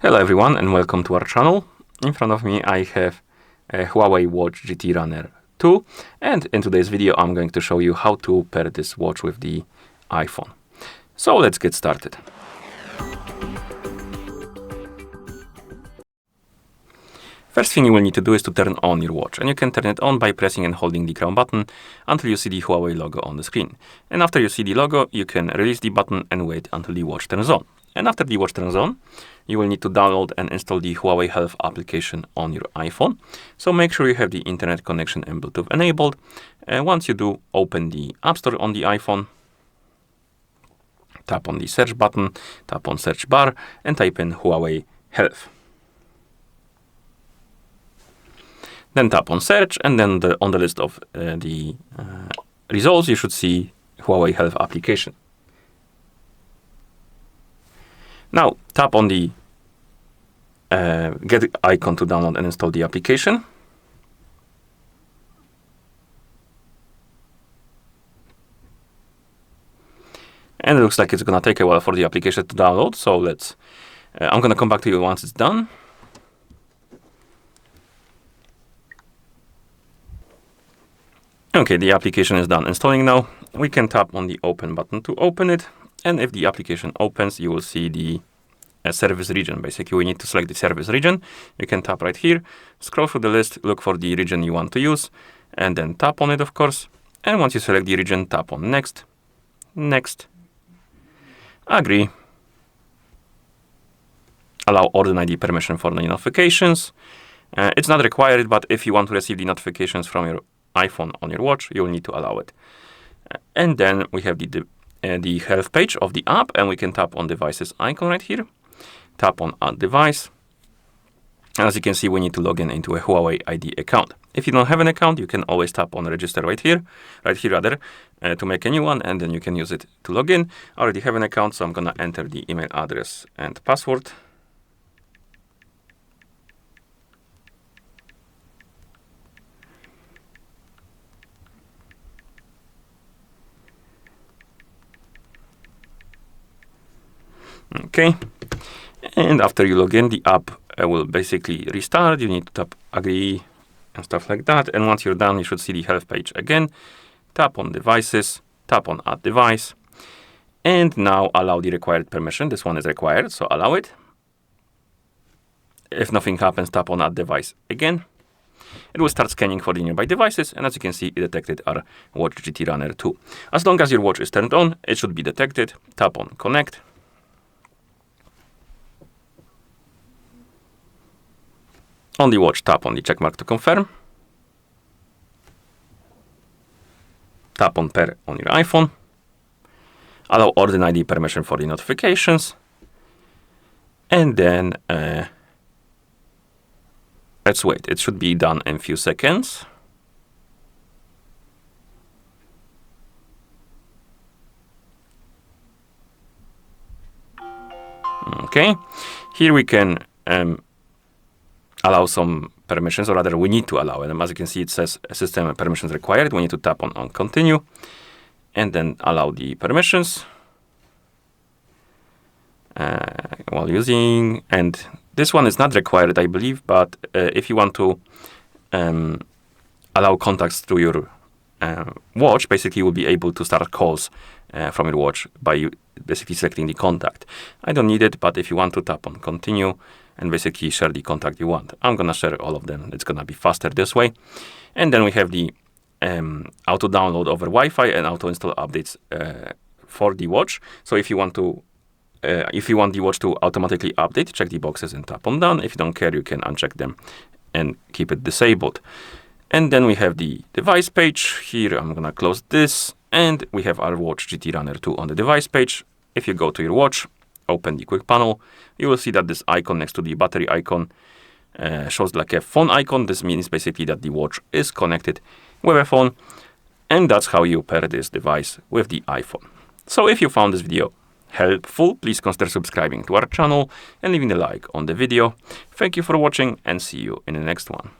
Hello everyone and welcome to our channel. In front of me I have a HUAWEI Watch GT Runner 2, and in today's video I'm going to show you how to pair this watch with the iPhone. So let's get started. First thing you will need to do is to turn on your watch, and you can turn it on by pressing and holding the crown button until you see the HUAWEI logo on the screen. And after you see the logo, you can release the button and wait until the watch turns on. And after the watch turns on, you will need to download and install the HUAWEI Health application on your iPhone. So make sure you have the internet connection and Bluetooth enabled. Once you do, open the App Store on the iPhone, tap on the search button, tap on search bar, and type in HUAWEI Health. Then tap on search, and then on the list of the results, you should see HUAWEI Health application. Now tap on the get icon to download and install the application. And it looks like it's gonna take a while for the application to download. So let's, I'm gonna come back to you once it's done. Okay, the application is done installing now. We can tap on the open button to open it. And if the application opens, you will see the service region. Basically, we need to select the service region. You can tap right here, scroll through the list, look for the region you want to use, and then tap on it, of course. And once you select the region, tap on next, next, agree, allow Order ID permission for the notifications. It's not required, but if you want to receive the notifications from your iPhone on your watch, you'll need to allow it. And then we have the health page of the app, and we can tap on devices icon right here, tap on add device. And as you can see, we need to log in into a HUAWEI ID account. If you don't have an account, you can always tap on register right here to make a new one, and then you can use it to log in. I already have an account, so I'm gonna enter the email address and password. Okay, and after you log in, the app will basically restart. You need to tap agree and stuff like that. And once you're done, you should see the health page again. Tap on devices, tap on add device, and now allow the required permission. This one is required, so allow it. If nothing happens, tap on add device again. It will start scanning for the nearby devices, and as you can see, it detected our Watch GT Runner 2. As long as your watch is turned on, it should be detected. Tap on connect. On the watch, tap on the checkmark to confirm. Tap on pair on your iPhone. Allow Order ID permission for the notifications. And then let's wait. It should be done in a few seconds. Okay, here we can allow some permissions, or rather we need to allow them. As you can see, it says system permissions required. We need to tap on continue and then allow the permissions while using. And this one is not required, I believe, but if you want to allow contacts through your watch, basically you will be able to start calls from your watch by basically selecting the contact. I don't need it, but if you want to, tap on continue and basically share the contact you want. I'm gonna share all of them. It's gonna be faster this way. And then we have the auto download over Wi-Fi and auto install updates for the watch. So if you want to, if you want the watch to automatically update, check the boxes and tap on done. If you don't care, you can uncheck them and keep it disabled. And then we have the device page. Here I'm gonna close this, and we have our Watch GT Runner 2 on the device page. If you go to your watch, open the quick panel, you will see that this icon next to the battery icon shows like a phone icon. This means basically that the watch is connected with a phone, and that's how you pair this device with the iPhone. So if you found this video helpful, please consider subscribing to our channel and leaving a like on the video. Thank you for watching, and see you in the next one.